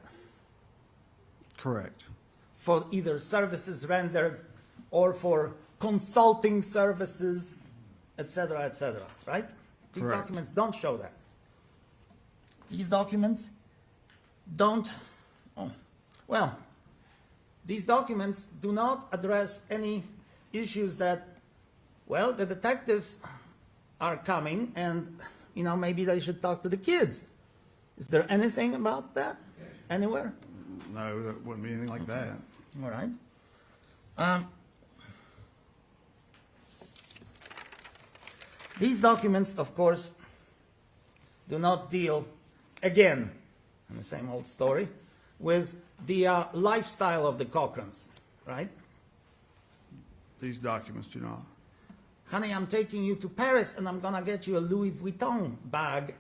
Correct. For either services rendered or for consulting services, etc., right? These Correct. documents don't show that. These documents don't, these documents do not address any issues that, the detectives are coming and, maybe they should talk to the kids. Is there anything about that anywhere? No, that wouldn't be anything like that. All right. These documents, of course, do not deal, again, in the same old story, with the lifestyle of the Cochrans, right? These documents do not. Honey, I'm taking you to Paris and I'm gonna get you a Louis Vuitton bag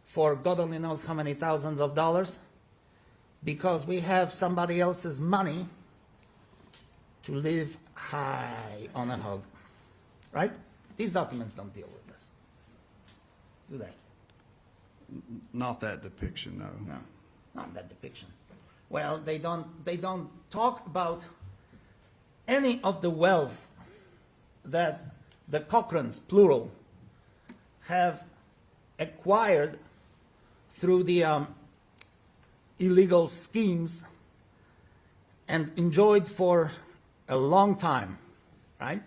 for God only knows how many thousands of dollars, because we have somebody else's money to live high on a hog, right? These documents don't deal with this, do they? Not that depiction, no. No, not that depiction. Well, they don't talk about any of the wealth that the Cochrans, plural, have acquired through the illegal schemes and enjoyed for a long time, right?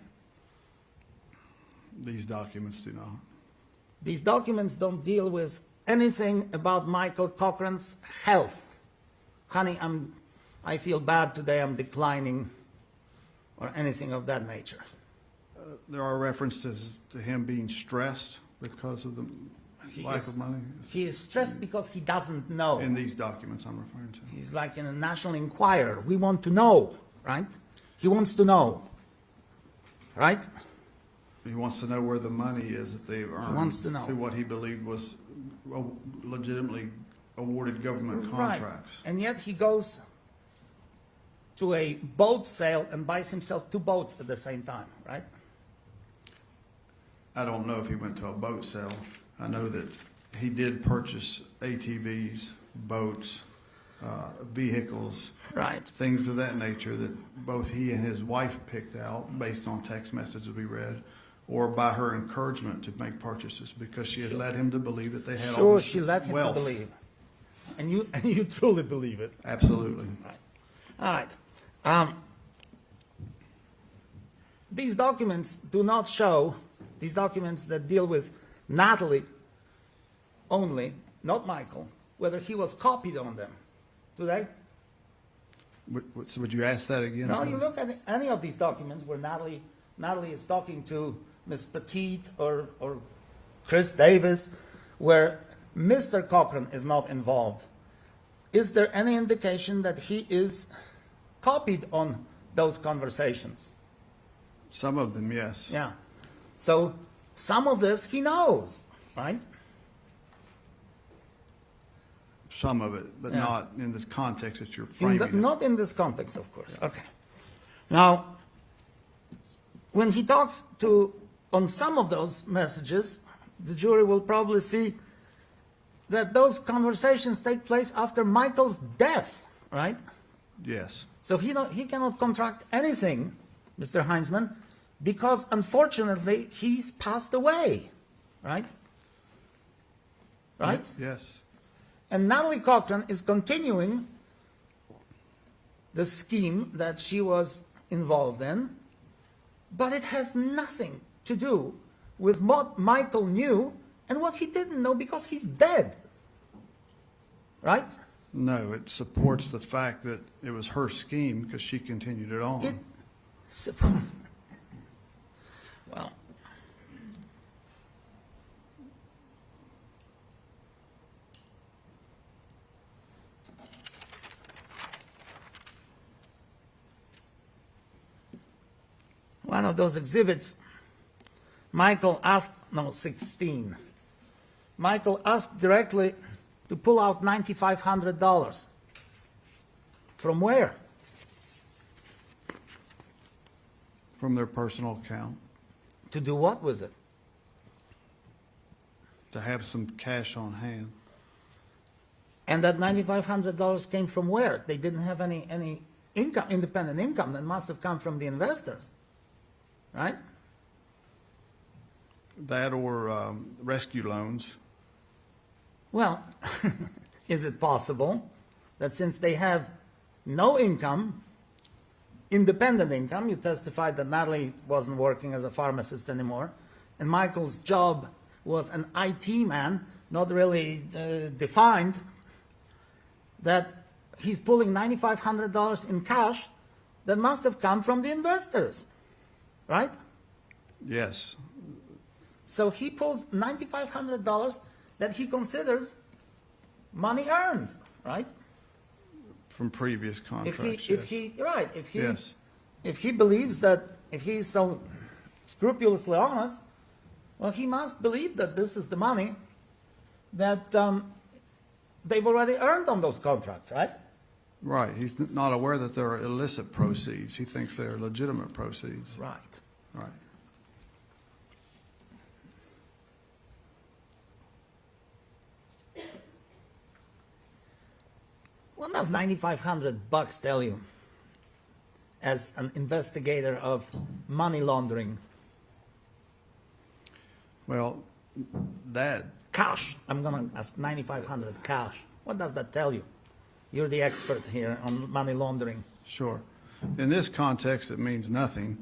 These documents do not. These documents don't deal with anything about Michael Cochran's health. Honey, I feel bad today, I'm declining, or anything of that nature. There are references to him being stressed because of the lack of money. He is stressed because he doesn't know. In these documents I'm referring to. He's like in a National Enquirer. We want to know, right? He wants to know, right? He wants to know where the money is that they've earned wants to know. through what he believed was legitimately awarded government contracts. Right. And yet he goes to a boat sale and buys himself 2 boats at the same time, right? I don't know if he went to a boat sale. I know that he did purchase ATVs, boats, vehicles, Right. things of that nature that both he and his wife picked out based on text messages we read, or by her encouragement to make purchases because she had led him to believe that they had all Sure, this she let him wealth. believe. And you truly believe it. Absolutely. All right. These documents do not show, these documents that deal with Natalie only, not Michael, whether he was copied on them. Do they? So would you ask that again? No, you look at any of these documents where Natalie is talking to Ms. Petit or Chris Davis, where Mr. Cochran is not involved. Is there any indication that he is copied on those conversations? Some of them, yes. Yeah. So some of this he knows, right? Some of it, but Yeah. not in this context that you're framing it. Not in this context, of course. Okay. Now, when he talks on some of those messages, the jury will probably see that those conversations take place after Michael's death, right? Yes. So he cannot contract anything, Mr. Hinzman, because unfortunately he's passed away, right? Right? Yes. And Natalie Cochran is continuing the scheme that she was involved in, but it has nothing to do with what Michael knew and what he didn't know because he's dead. Right? No, it supports the fact that it was her scheme because she continued it on. Well, one of those exhibits, Michael asked, no, 16. Michael asked directly to pull out $9,500. From where? From their personal account To do what with it? to have some cash on hand. And that $9,500 came from where? They didn't have any income, independent income. That must have come from the investors, right? That or rescue loans. Well, is it possible that since they have no income, independent income, you testified that Natalie wasn't working as a pharmacist anymore, and Michael's job was an IT man, not really defined, that he's pulling $9,500 in cash that must have come from the investors, right? Yes. So he pulls $9,500 that he considers money earned, right? From previous contracts. If Yes. if he believes that, if he's so scrupulously honest, well, he must believe that this is the money that they've already earned on those contracts, right? Right. He's not aware that they're illicit proceeds. He thinks they're legitimate proceeds. Right. Right. What does $9,500 tell you as an investigator of money laundering? Well, that, Cash. I'm going to ask $9,500 cash. What does that tell you? You're the expert here on money laundering. sure. In this context, it means nothing.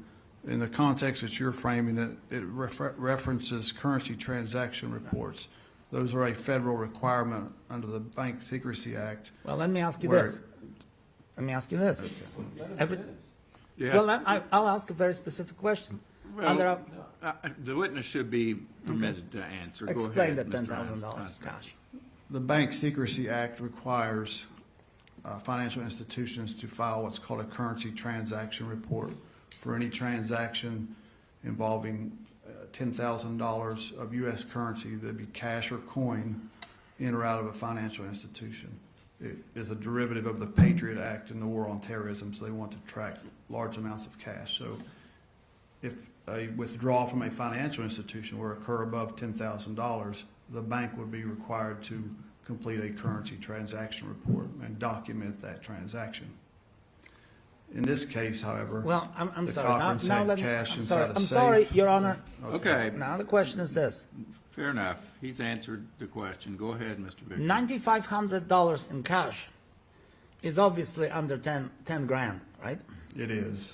In the context that you're framing it, it references currency transaction reports. Those are a federal requirement under the Bank Secrecy Act. Well, let me ask you Where- this. Let me ask you this. Every, Yeah. well, I'll ask a very specific question. Under Well, the witness should be permitted to answer. Go explain ahead, that Mr. $10,000 Hines. cash. The Bank Secrecy Act requires financial institutions to file what's called a currency transaction report for any transaction involving $10,000 of U.S. currency, that'd be cash or coin, in or out of a financial institution. It is a derivative of the Patriot Act and the War on Terrorism, so they want to track large amounts of cash. So if a withdrawal from a financial institution were to occur above $10,000, the bank would be required to complete a currency transaction report and document that transaction. In this case, however, Well, I'm the sorry. Cochrans had let me, cash I'm inside sorry. a I'm safe. sorry, Your Honor. Okay, Now the question is this. fair enough. He's answered the question. Go ahead, Mr. Victor. $9,500 in cash is obviously under 10 grand, right? It is.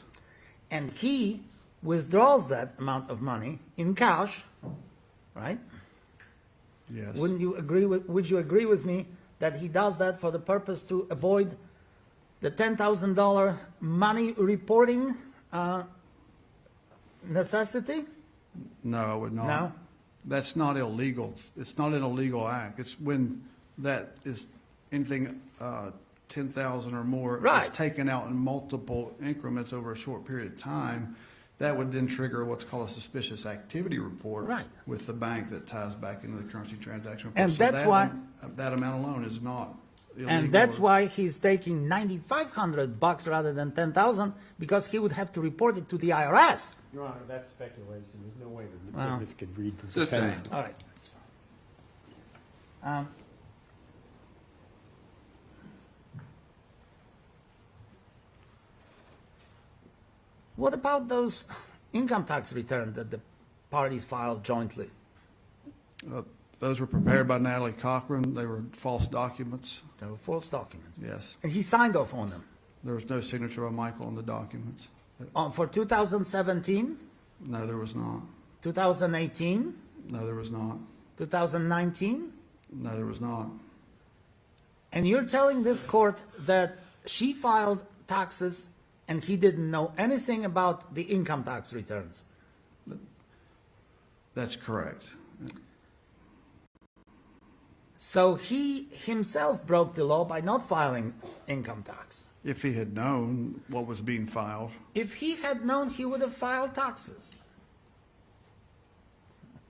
And he withdraws that amount of money in cash, right? Yes. Would you agree with me that he does that for the purpose to avoid the $10,000 money reporting necessity? No, I would not. No? That's not illegal. It's not an illegal act. It's when that is anything 10,000 or more Right. is taken out in multiple increments over a short period of time. That would then trigger what's called a suspicious activity report Right. with the bank that ties back into the currency transaction report. And So that's why- that amount alone is not illegal. And that's why he's taking $9,500 rather than 10,000, because he would have to report it to the IRS. Your Honor, that's speculation. There's no way the Wow. witness could read the Sustained. defendant. All right. That's fine. What about those income tax returns that the parties filed jointly? Those were prepared by Natalie Cochran. They were false documents. They were false documents. Yes. And he signed off on them. There was no signature by Michael on the documents. For 2017, No, there was not. 2018, No, there was not. 2019, No, there was not. and you're telling this court that she filed taxes and he didn't know anything about the income tax returns. That's correct. So he himself broke the law by not filing income tax. If he had known what was being filed, If he had known, he would have filed taxes.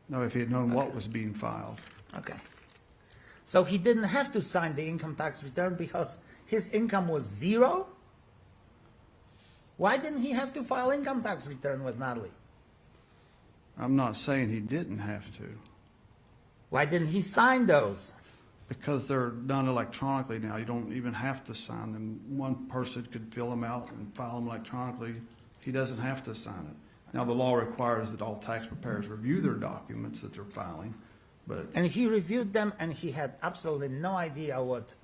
no, if he had known what was being filed. Okay. So he didn't have to sign the income tax return because his income was zero? Why didn't he have to file income tax return with Natalie? I'm not saying he didn't have to, Why didn't he sign those? because they're done electronically now. You don't even have to sign them. One person could fill them out and file them electronically. He doesn't have to sign it. Now, the law requires that all tax preparers review their documents that they're filing, but And he reviewed them, and he had absolutely no idea what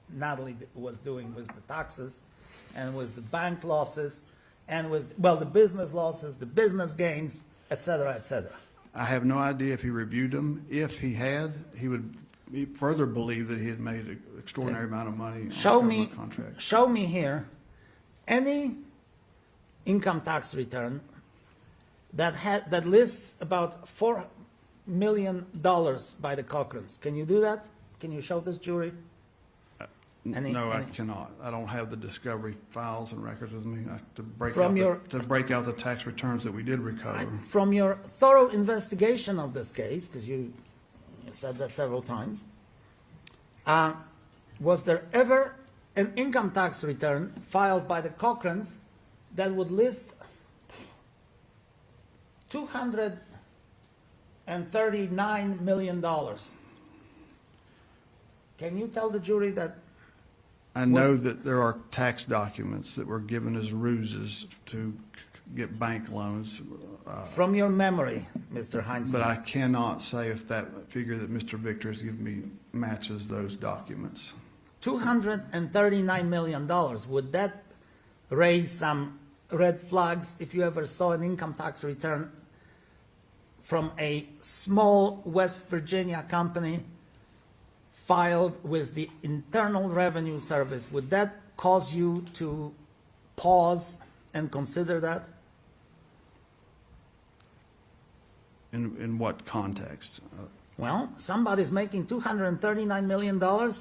Natalie was doing with the taxes, and with the bank losses, and with, well, the business losses, the business gains, et cetera, et cetera. I have no idea if he reviewed them. If he had, he would further believe that he had made an extraordinary amount of money on Show me, government contracts. show me here any income tax return that lists about $4 million by the Cochrans. Can you do that? Can you show this jury? Any- No, I any- cannot. I don't have the discovery files and records with me to break From out to break out the tax returns that we did recover. From your thorough investigation of this case, because you said that several times, was there ever an income tax return filed by the Cochrans that would list $239 million? Can you tell the jury that? I know that there are tax documents that were given as ruses to get bank loans, From your memory, Mr. Heinzman. but I cannot say if that figure that Mr. Victor has given me matches those documents. $239 million, would that raise some red flags if you ever saw an income tax return from a small West Virginia company filed with the Internal Revenue Service? Would that cause you to pause and consider that? In what context? Well, somebody's making $239 million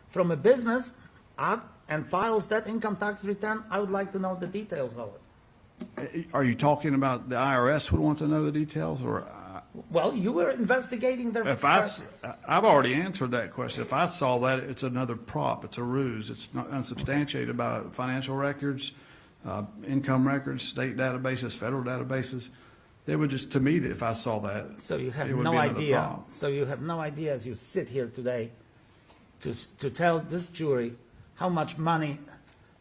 from a business and files that income tax return. I would like to know the details of it. Are you talking about the IRS would want to know the details, or Well, you were investigating their. if I've already answered that question. If I saw that, it's another prop. It's a ruse. It's not unsubstantiated by financial records, income records, state databases, federal databases. They would just, to me, if I saw that, So you have it would no be another idea. prop. So you have no idea as you sit here today to tell this jury how much money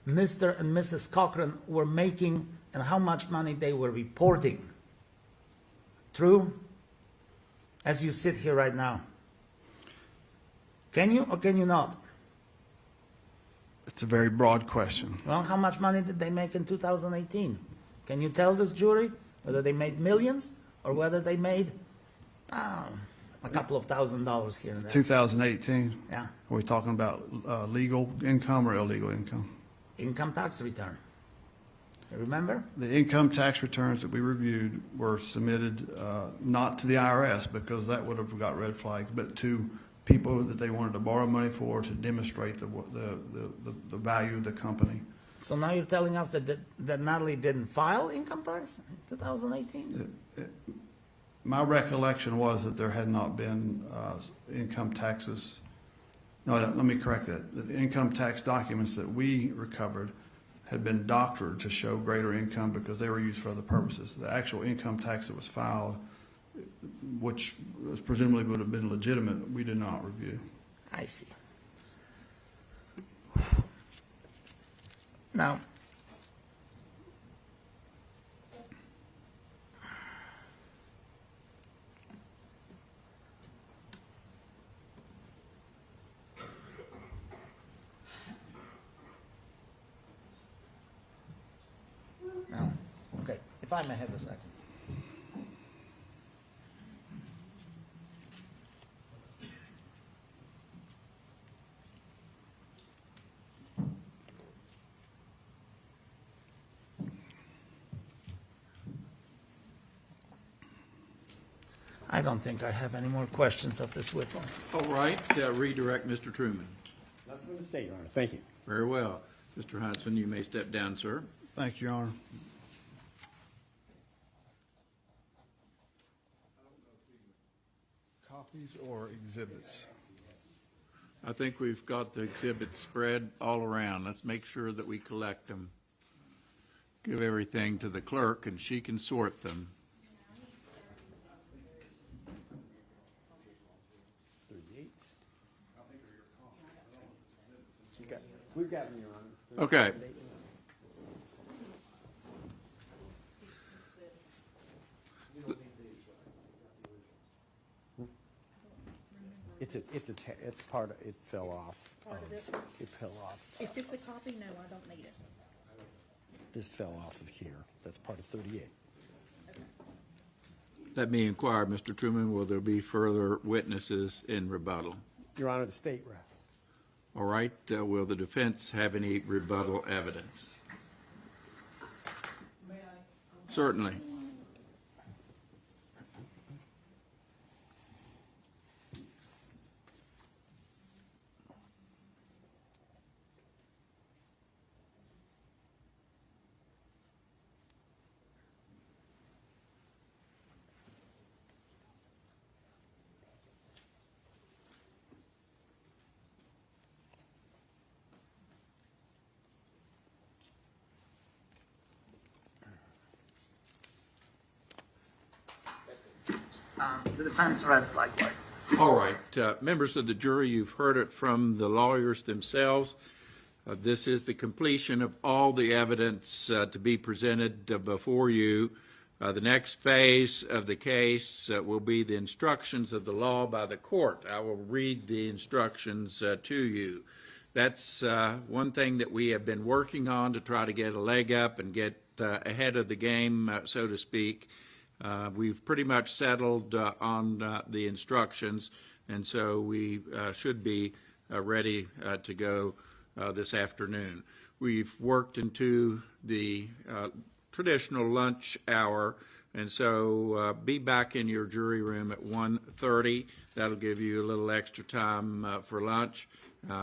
Mr. and Mrs. Cochran were making and how much money they were reporting. True? As you sit here right now. Can you or can you not? It's a very broad question. Well, how much money did they make in 2018? Can you tell this jury whether they made millions or whether they made, A couple of $1,000s here and there. 2018, Yeah, are we talking about legal income or illegal income? income tax return. You remember? The income tax returns that we reviewed were submitted not to the IRS because that would have got red flags, but to people that they wanted to borrow money for to demonstrate the value of the company. So now you're telling us that Natalie didn't file income tax in 2018? My recollection was that there had not been income taxes. No, let me correct that. The income tax documents that we recovered had been doctored to show greater income because they were used for other purposes. The actual income tax that was filed, which was presumably would have been legitimate, we did not review. I see. Now, okay, if I may have a second. I don't think I have any more questions of this witness. All right, redirect Mr. Truman. Nothing from the state, Your Honor. Thank you. Very well. Mr. Huntsman, you may step down, sir. Thank you, Your Honor. Copies or exhibits? I think we've got the exhibits spread all around. Let's make sure that we collect them. Give everything to the clerk, and she can sort them. 38. We've got them, Your Honor. Okay. It's part of, it fell off. Part of this one? It fell off. If it's a copy, no, I don't need it. This fell off of here. That's part of 38. Let me inquire, Mr. Truman, will there be further witnesses in rebuttal? Your Honor, the state rests. All right, will the defense have any rebuttal evidence? Certainly. The defense rests likewise. All right, members of the jury, you've heard it from the lawyers themselves. This is the completion of all the evidence to be presented before you. The next phase of the case will be the instructions of the law by the court. I will read the instructions to you. That's one thing that we have been working on to try to get a leg up and get ahead of the game, so to speak. We've pretty much settled on the instructions, and so we should be ready to go this afternoon. We've worked into the traditional lunch hour, and so be back in your jury room at 1:30. That'll give you a little extra time for lunch.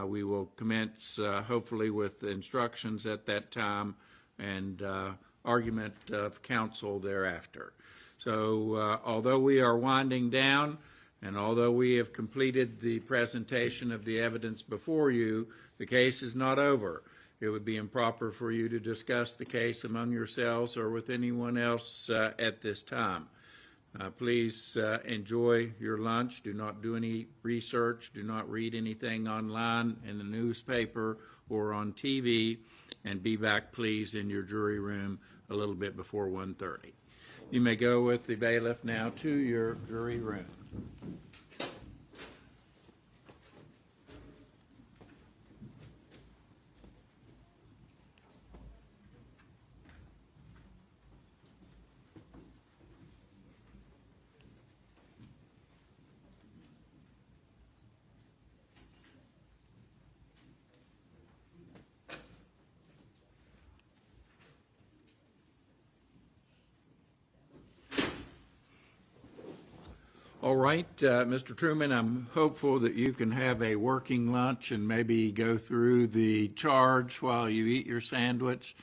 We will commence hopefully with instructions at that time and argument of counsel thereafter. So although we are winding down and although we have completed the presentation of the evidence before you, the case is not over. It would be improper for you to discuss the case among yourselves or with anyone else at this time. Please enjoy your lunch. Do not do any research. Do not read anything online in the newspaper or on TV. And be back, please, in your jury room a little bit before 1:30. You may go with the bailiff now to your jury room. All right, Mr. Truman, I'm hopeful that you can have a working lunch and maybe go through the charge while you eat your sandwich.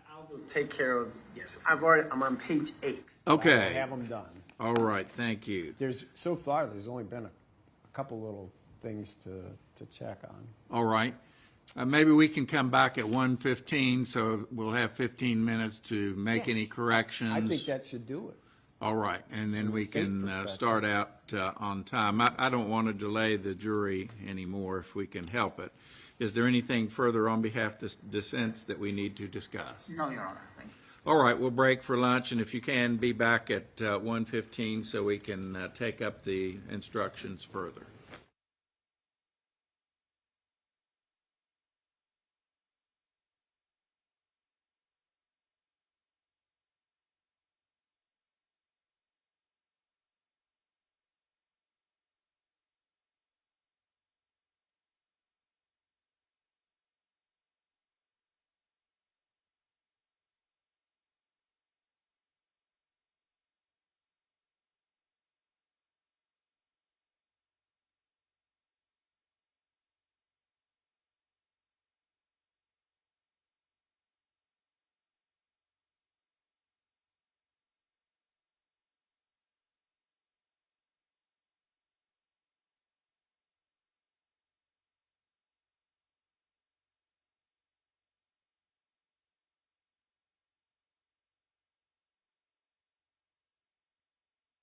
I'll take care of, yes, I'm on page 8. Okay. Have them done. All right, thank you. So far, there's only been a couple little things to check on. All right. Maybe we can come back at 1:15, so we'll have 15 minutes to make any corrections. I think that should do it. All right, and then we safe can perspective. start out on time. I don't want to delay the jury anymore if we can help it. Is there anything further on behalf of the dissents that we need to discuss? No, Your Honor, thank you. All right, we'll break for lunch, and if you can, be back at 1:15 so we can take up the instructions further.